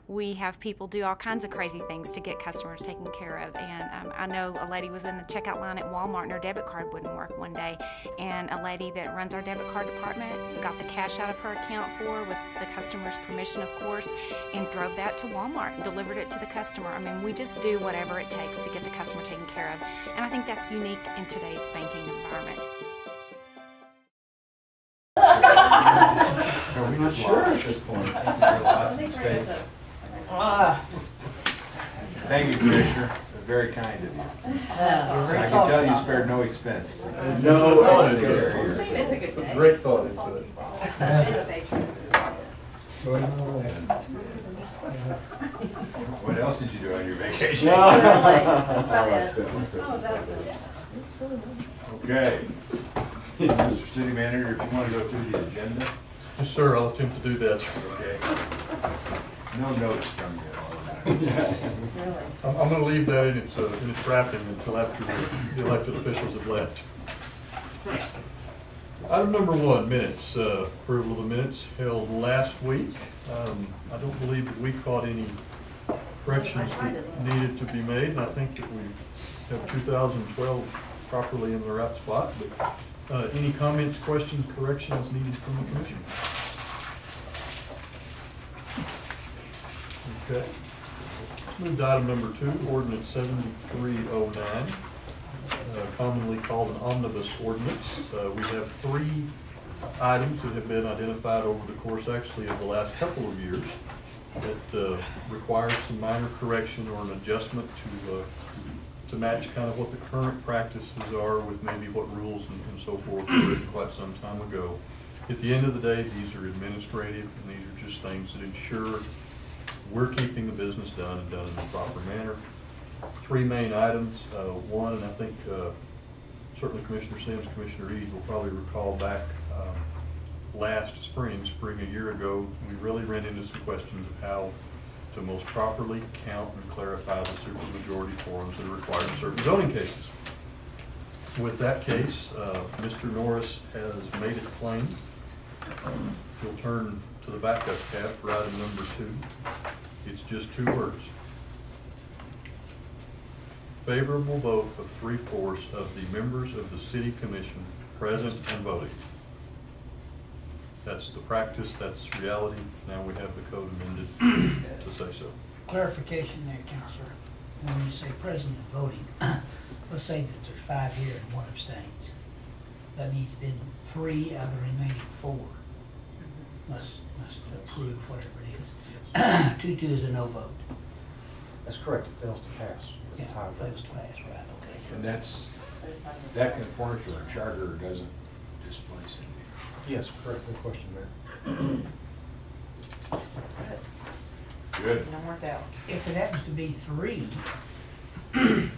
We have people do all kinds of crazy things to get customers taken care of. And I know a lady was in the checkout line at Walmart and her debit card wouldn't work one day. And a lady that runs our debit card department got the cash out of her account for her with the customer's permission, of course, and drove that to Walmart and delivered it to the customer. I mean, we just do whatever it takes to get the customer taken care of. And I think that's unique in today's banking environment. Are we just sure at this point? I think we're lost in space. Thank you, Commissioner. Very kind of you. I can tell you spared no expense. No, Great thought into it. What else did you do on your vacation? Okay. Mr. City Manager, if you want to go through the agenda. Yes, sir, I'll attempt to do that. Okay. No notes from you. I'm going to leave that in its wrapping until after the elected officials have left. Item number 1, minutes. Approval of the minutes held last week. I don't believe that we caught any corrections that needed to be made, and I think that we have 2012 properly in the right spot. But any comments, questions, corrections needed from the commission? Okay. Let's move to item number 2, ordinance 7309, commonly called an omnibus ordinance. We have 3 items that have been identified over the course actually of the last couple of years that require some minor correction or an adjustment to match kind of what the current practices are with maybe what rules and so forth were written quite some time ago. At the end of the day, these are administrative, and these are just things that ensure we're keeping the business done and done in the proper manner. 3 main items. One, and I think certainly Commissioner Sims, Commissioner Eads will probably recall back last spring a year ago, we really ran into some questions of how to most properly count and clarify the supermajority forms that are required in certain zoning cases. With that case, Mr. Norris has made it plain. He'll turn to the backup tab for item number 2. It's just 2 words. Favorable vote of 3/4 of the members of the City Commission present and voting. That's the practice, that's reality. Now we have the code amended to say so. Clarification there, Counselor. When you say present and voting, let's say that there's 5 here and 1 abstains. That means then 3 out of the remaining 4 must approve whatever it is. 2-2 is a no vote. That's correct, it fails to pass. It's a Yeah, tie vote. fails to pass, right, okay. And that conforms to our charter or doesn't displace it? Yes, correct, good question, Mayor. Good. No more doubt. If it happens to be 3, And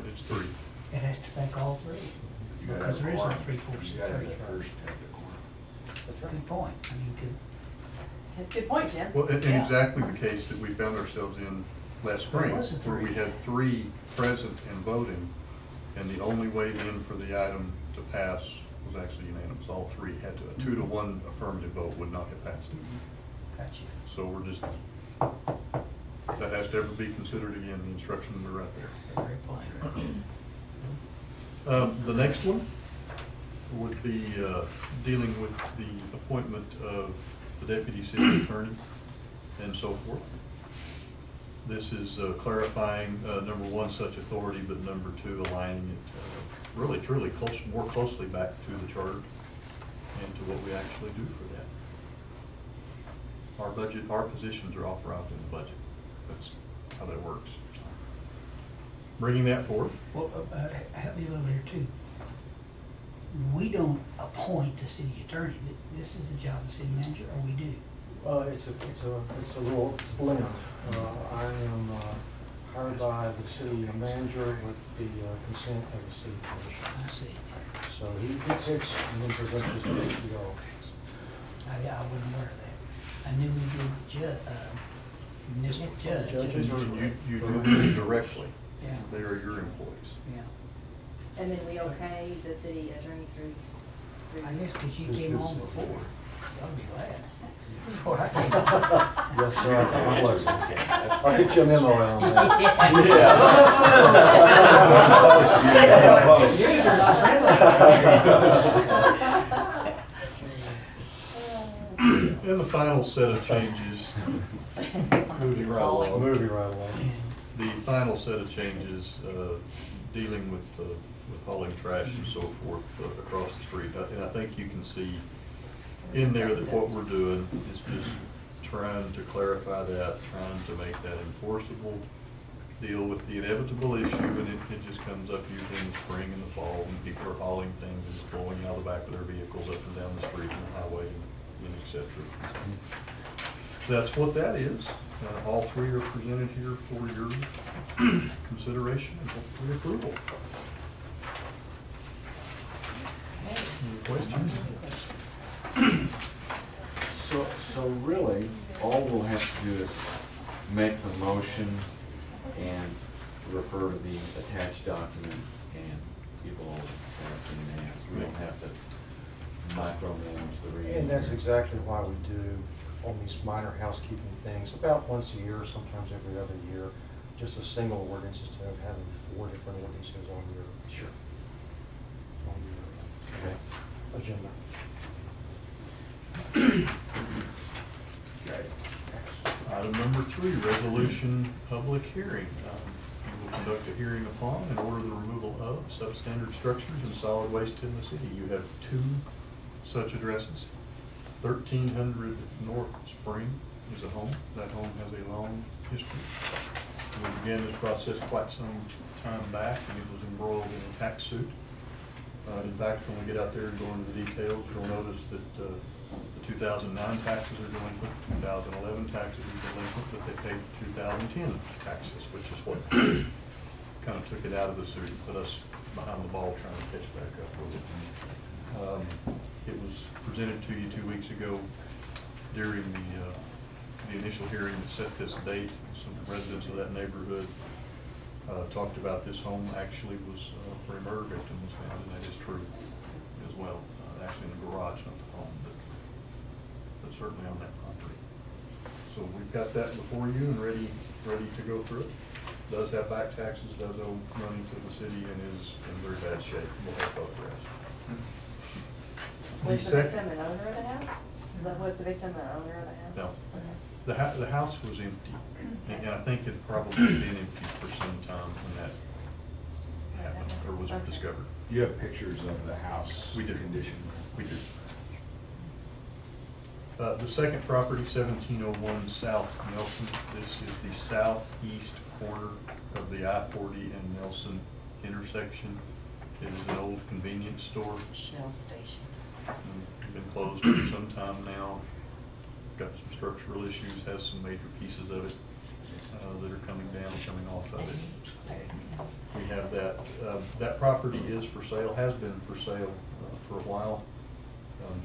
it's 3. it has to take all 3. You gotta Because have there a is no quorum. 3/4 You gotta have of the 3. first have the quorum. That's right. Good point. I mean, Good point, Jim. Well, and Yeah. exactly the case that we found ourselves in last spring, There was a where we 3. had 3 present and voting, and the only way then for the item to pass was actually unanimous. All 3 had to, a 2-to-1 affirmative vote would not have passed. gotcha. So we're just, that has to ever be considered again, the instructions are right there. Very plain. The next one would be dealing with the appointment of the deputy city attorney and so forth. This is clarifying, number 1, such authority, but number 2, aligning it really, truly more closely back to the charter and to what we actually do for that. Our budget, our positions are authorized in the budget. That's how that works. So, bringing that forth. Well, help me a little here too. We don't appoint the city attorney. This is the job of the city manager, or we do? It's a blend. I am hired by the city manager with the consent of the city commission. I see. So he picks and then presents us to the PO. I wasn't aware of that. I knew we did municipal judge. Judges are- You do this directly. Yeah, They are your employees. yeah. And then we okay the city attorney through. I guess because you came on before. Y'all be glad. Before I came on. Yes, sir, I got my blessing. I'll get you a memo out on that. Yours are not friendly. And the final set of changes, moving right along. Moving right along. The final set of changes, dealing with hauling trash and so forth across the street. And I think you can see in there that what we're doing is just trying to clarify that, trying to make that enforceable, deal with the inevitable issue, and it just comes up usually in the spring and the fall when people are hauling things and it's blowing out the back of their vehicles up and down the street and the highway and et cetera. That's what that is. All three are presented here for your consideration and hopefully approval. Any questions? So really, all we'll have to do is make the motion and refer to the attached document, and people will pass and ask. We don't have to micromanage the reading. And that's exactly why we do on these minor housekeeping things, about once a year, sometimes every other year, just a single ordinance instead of having 4 different ordinances on your Okay. agenda. Okay. Item number 3, resolution public hearing. You will conduct a hearing upon and order the removal of substandard structures and solid waste in the city. You have 2 such addresses. 1300 North Spring is a home. That home has a long history. We began this process quite some time back, and it was embroiled in a tax suit. In fact, when we get out there and go into the details, you'll notice that the 2009 taxes are delinquent, 2011 taxes are delinquent, but they paid 2010 taxes, which is what kind of took it out of the suit and put us behind the ball trying to catch back up with it. It was presented to you 2 weeks ago during the initial hearing that set this date. Some residents of that neighborhood talked about this home actually was where a murder victim was found, and that is true as well. Actually in the garage, not the home, but certainly on that property. So we've got that before you and ready to go through it. Does have back taxes, does owe money to the city, and is in very bad shape. We'll have both the rest. Was the victim an owner of the house? Was the victim an owner of the house? No. Okay. The house was empty, and I think it probably been empty for some time when that happened, or was Okay. discovered. You have pictures of the house We do. condition? We do. The second property, 1701 South Nelson. This is the southeast corner of the I-40 and Nelson intersection. It is an old convenience store. Shell station. It's been closed for some time now. Got some structural issues, has some major pieces of it that are coming down, coming off of it. We have that. That property is for sale, has been for sale for a while.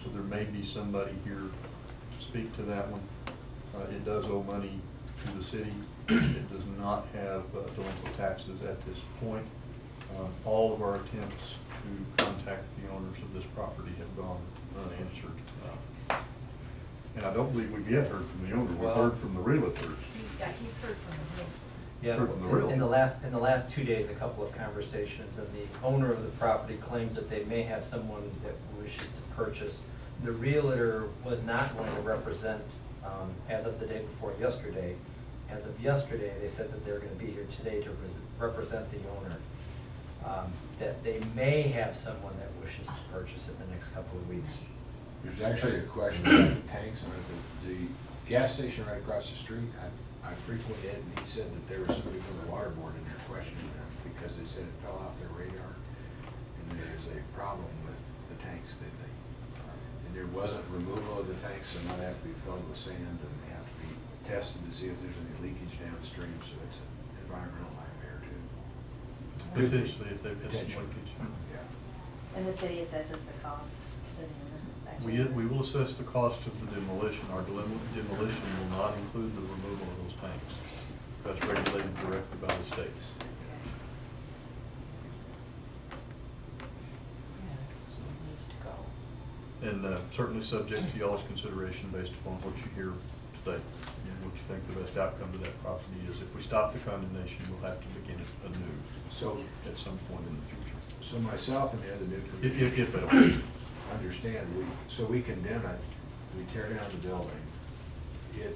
So there may be somebody here to speak to that one. It does owe money to the city. It does not have delinquent taxes at this point. All of our attempts to contact the owners of this property have gone unanswered. And I don't believe we've yet heard from the owner. We've heard from the realtors. Yeah, he's heard from the real. Yeah, Heard from the real. in the last 2 days, a couple of conversations, and the owner of the property claims that they may have someone that wishes to purchase. The realtor was not going to represent, as of the day before yesterday. As of yesterday, they said that they're gonna be here today to represent the owner. That they may have someone that wishes to purchase in the next couple of weeks. There's actually a question about the tanks and the gas station right across the street. I frequently had, and he said that there was somebody from the water board in there questioning them because they said it fell off their radar. And there is a problem with the tanks that and there wasn't removal of the tanks, so now they have to be filled with sand and they have to be tested to see if there's any leakage downstream, so it's an environmental nightmare too. Potentially, if they've had some Potentially. leakage. Yeah. And the city assesses the cost to the owner? We will assess the cost of the demolition. Our demolition will not include the removal of those tanks. That's regulated directly by the states. He needs to go. And certainly subject to y'all's consideration based upon what you hear today. And best outcome to that property is. If we stop the condemnation, we'll have to begin it anew So, at some point in the future. so myself and the other new If at all. understand, so we condemn it, we tear down the building. It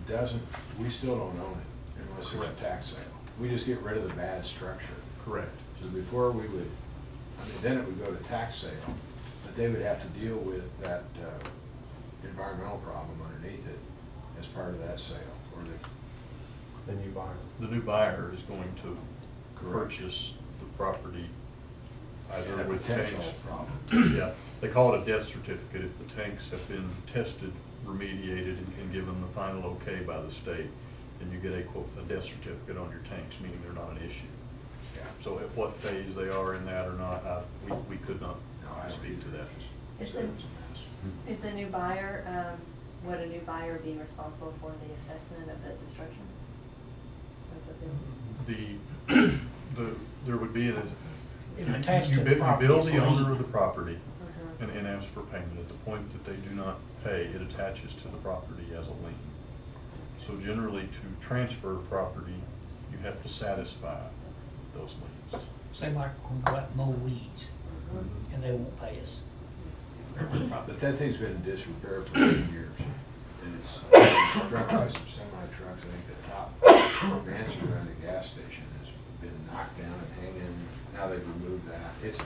doesn't, we still don't own it unless there's a tax sale. We just get rid of the bad structure. Correct. So before we would, I mean, then it would go to tax sale, but they would have to deal with that environmental problem underneath it as part of that sale, or the, The new buyer. The new buyer is going to Correct. purchase the property either and a with potential tanks. problem. Yeah, they call it a death certificate if the tanks have been tested, remediated, and given the final okay by the state. Then you get a quote, a death certificate on your tanks, meaning they're not an issue. Yeah. So at what phase they are in that or not, we could not No, I don't speak to that. Is the, is the new buyer, would a new buyer be responsible for the assessment of the destruction of the building? There would be Attached to the you property bill is the a owner lien. of the property Mhm. and ask for payment. At the point that they do not pay, it attaches to the property as a lien. So generally, to transfer property, you have to satisfy those liens. Say like we go out and mow weeds, Mhm. and they won't pay us. But that thing's been in disrepair for 10 years, and it's been struck by some semi-trucks. I think the top answer around the gas station has been knocked down and hanging. Now they've removed that. It's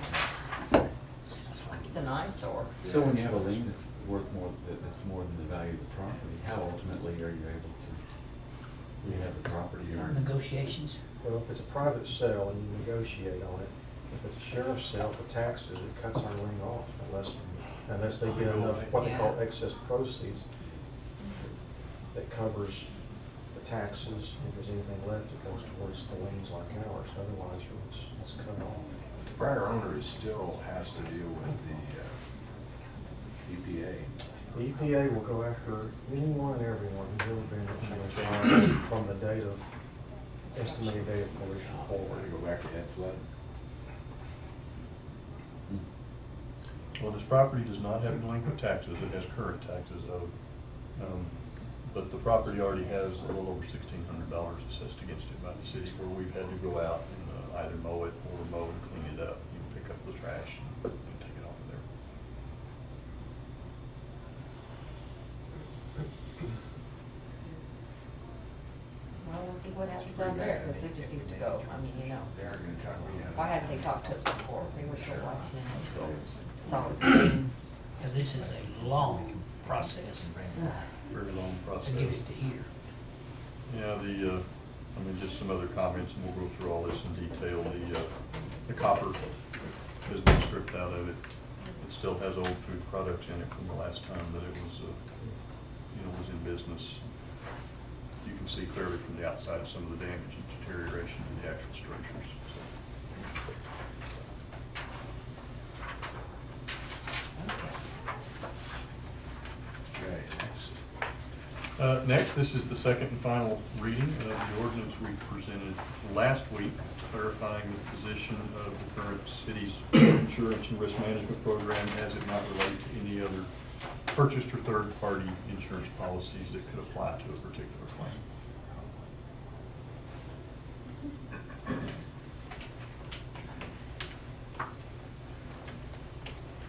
It's an eyesore. So when you have a lien that's worth more, that's more than the value of the property, how ultimately are you able to rehab the property or? Negotiations. Well, if it's a private sale and you negotiate on it, if it's a sheriff's sale for taxes, it cuts our lien off unless they get enough, what they call excess proceeds that covers the taxes. If there's anything left, it goes towards the liens like ours. Otherwise, it's cut off. the prior owner still has to deal with the EPA. The EPA will go after anyone and everyone who's ever been insurance from the date of estimated date of pollution We're forward. gonna go back to head flood. Well, this property does not have delinquent taxes, it has current taxes owed. But the property already has a little over $1,600 assessed against it by the city, where we've had to go out and either mow it or mow and clean it up. You can pick up the trash and take it off of there. Well, we'll see what happens out there, because it just needs to go. I mean, you know. They are gonna try to rehab. Why hadn't they talked to us before? We were so last minute. So it's been, And this is a long process Very long to process. get it to here. Yeah, I mean, just some other comments, and we'll go through all this in detail. The copper has been stripped out of it. It still has old food products in it from the last time that it was, was in business. You can see clearly from the outside some of the damage and deterioration in the actual structures. Okay, next. Next, this is the second and final reading of the ordinance we presented last week, clarifying the position of the current city's insurance and risk management program as it might relate to any other purchased or third-party insurance policies that could apply to a particular claim.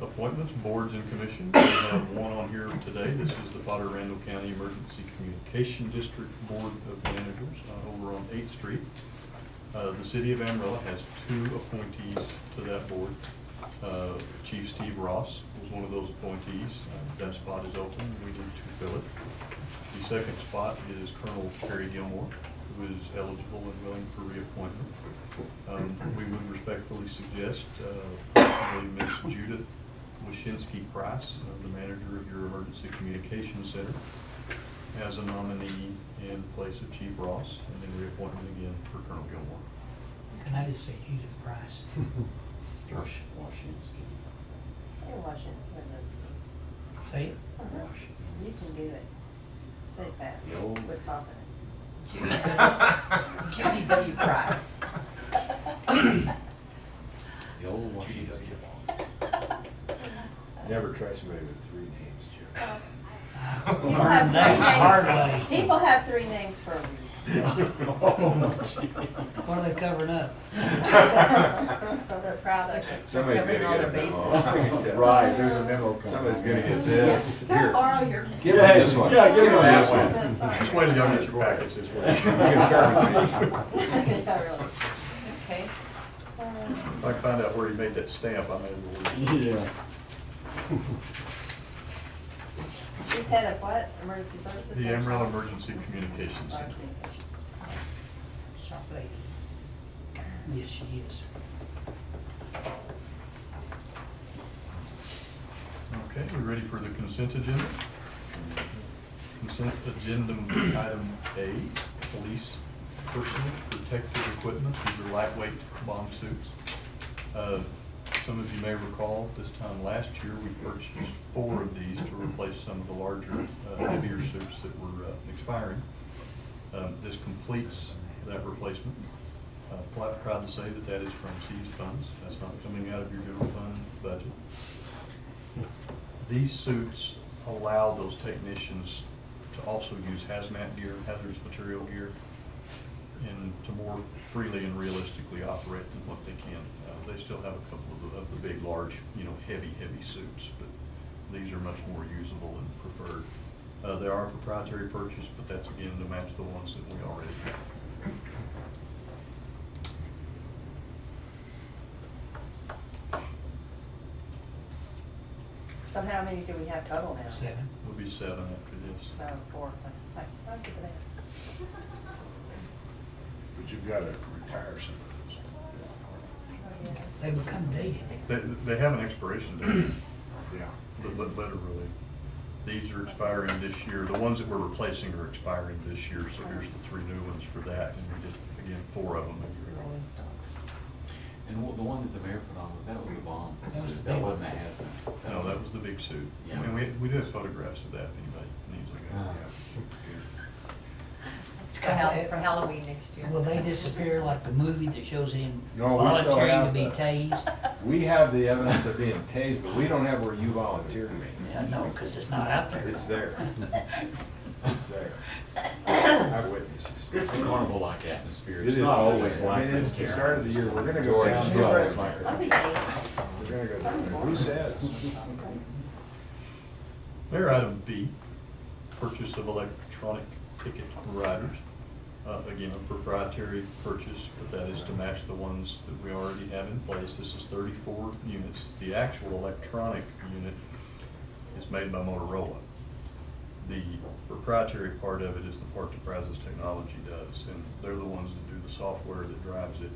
Appointments, boards, and commissions. We have one on here today. This is the Potter Randall County Emergency Communication District Board of Managers over on 8th Street. The city of Amarillo has 2 appointees to that board. Chief Steve Ross was one of those appointees. That spot is open, and we need to fill it. The second spot is Colonel Terry Gilmore, who is eligible and willing for reappointment. We would respectfully suggest possibly Ms. Judith Wyszynski Price, the manager of your Emergency Communications Center, as a nominee in place of Chief Ross, and then reappointment again for Colonel Gilmore. Can I just say Judith Price? Washington. Say Washington. Say it. You can do it. Say it fast, Yo. with confidence. Judy W. Price. The old Washington. Never try somebody with 3 names, Joe. We learned that. hard way. People have three names for a reason. What are they covering up? They're proud of it. Somebody's Covering gonna all get their a memo. bases. Right, there's a memo coming. Somebody's gonna get this. Can I Here, borrow your? give him this one. Yeah, give him this that one. That's all right. This way to go get your package this way. You can start with me. Yeah, really. Okay. If I can find out where he made that stamp, I may as well. Yeah. She's head of what? Emergency services? The Amarillo Emergency Communications Fire Center. communications. Sharp lady. Yes, she is. Okay, we ready for the consent agenda? Consent agenda item A, police personal protective equipment. These are lightweight bomb suits. Some of you may recall, this time last year, we purchased 4 of these to replace some of the larger, heavier suits that were expiring. This completes that replacement. Proud to say that that is from seized funds. That's not coming out of your general fund budget. These suits allow those technicians to also use hazmat gear, hazardous material gear, and to more freely and realistically operate than what they can. They still have a couple of the big, large, heavy suits, but these are much more usable and preferred. They are a proprietary purchase, but that's again to match the ones that we already have. So how many do we have total now? 7. Will be 7 after this. No, 4. Thank you for that. But you've gotta retire some of those. They become dated. They have an expiration date. Yeah. Literally. These are expiring this year. The ones that we're replacing are expiring this year, so here's the 3 new ones for that, and we did, again, 4 of them a year ago. And the one that the mayor put on, that was the bomb. That was the That big wasn't one. a hazmat. No, that was the big suit. Yeah. And we do have photographs of that, if anybody needs to go. It's For kind of, Halloween next year. will they disappear like the movie that shows him No, we still volunteering to have be the- tased? We have the evidence of being tased, but we don't have where you volunteered me. Yeah, no, because it's not out there. It's there. It's there. Eyewitnesses. It's a carnival-like atmosphere. It It's is. not always I like mean, this. it's the start of the year. We're gonna go George, down. George. I'll be 8. We're gonna go down. Who says? Mayor, item B, purchase of electronic ticket riders. Again, a proprietary purchase, but that is to match the ones that we already have in place. This is 34 units. The actual electronic unit is made by Motorola. The proprietary part of it is the part that Brazos Technology does, and they're the ones that do the software that drives it.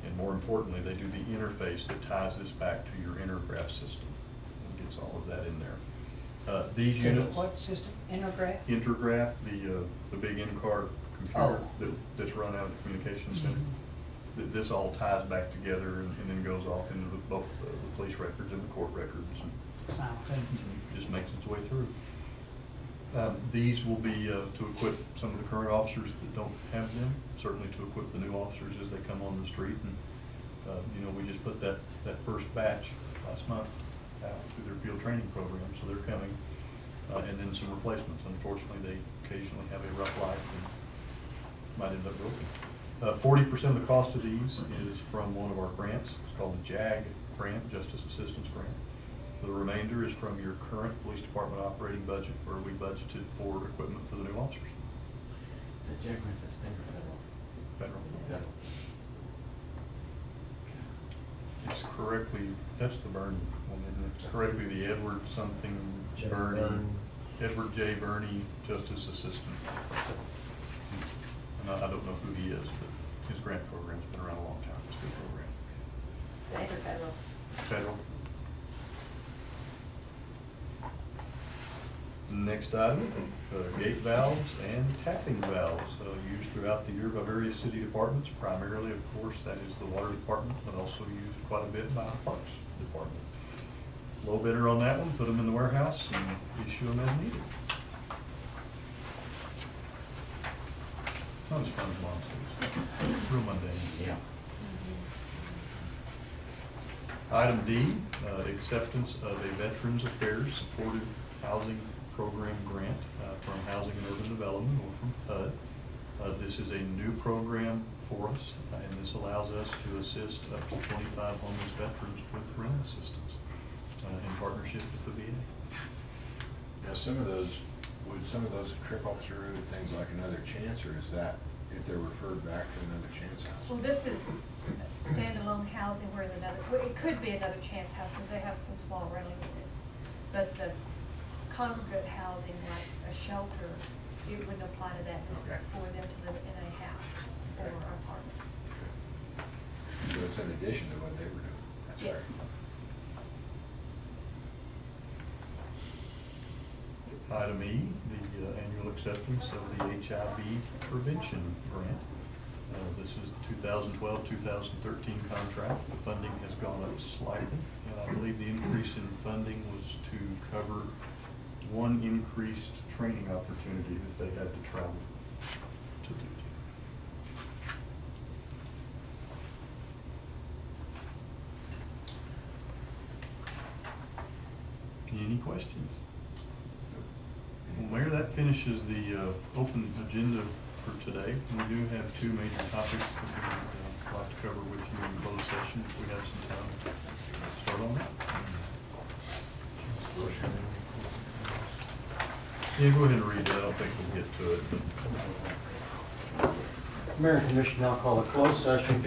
And more importantly, they do the interface that ties this back to your Intergraph system and gets all of that in there. These units. What system? Intergraph? Intergraph, the big in-car computer Oh. that's run out of the communications center. This all ties back together and then goes off into both the police records and the court records. And Simultaneously. just makes its way through. These will be to equip some of the current officers that don't have them, certainly to equip the new officers as they come on the street. And, we just put that first batch last month out through their field training program, so they're coming. And then some replacements. Unfortunately, they occasionally have a rough life and might end up broken. 40% of the cost of these is from one of our grants. It's called the JAG grant, Justice Assistance Grant. The remainder is from your current police department operating budget, where we budgeted for equipment for the new officers. Is that Jack Grant's that state or federal? Federal. Federal. It's correctly, that's the Bernie one, isn't it? It's correctly the Edward something J. Bernie, Byrne. Edward J. Bernie, Justice Assistant. And I don't know who he is, but his grant program's been around a long time. It's a good program. State or federal? Federal. Next item, gate valves and tapping valves used throughout the year by various city departments. Primarily, of course, that is the water department, but also used quite a bit by the parks department. Low bidder on that one, put them in the warehouse and issue them as needed. Not as fun as mom says. Real mundane. Yeah. Item D, acceptance of a Veterans Affairs Supportive Housing program grant from Housing and Urban Development, or from HUD. This is a new program for us, and this allows us to assist up to 25 homeless veterans with rental assistance in partnership with the VA. Now, would some of those trickle through things like Another Chance, or is that if they're referred back to Another Chance house? Well, this is standalone housing where well, it could be Another Chance house because they have some small rental units. But the congregate housing, like a shelter, it wouldn't apply to that. This is for them to live in a house or an apartment. So it's in addition to what they were doing? That's Yes. right. Item E, the annual acceptance of the HIV prevention grant. This is the 2012-2013 contract. The funding has gone up slightly, and I believe the increase in funding was to cover one increased training opportunity that they had to travel to do. Any questions? Well, Mayor, that finishes the open agenda for today. We do have two major topics that we'd like to cover with you in closed session if we have some time to start on that. Yeah, go ahead and read that. I don't think we'll get to it. Mayor and Commission now call a closed session.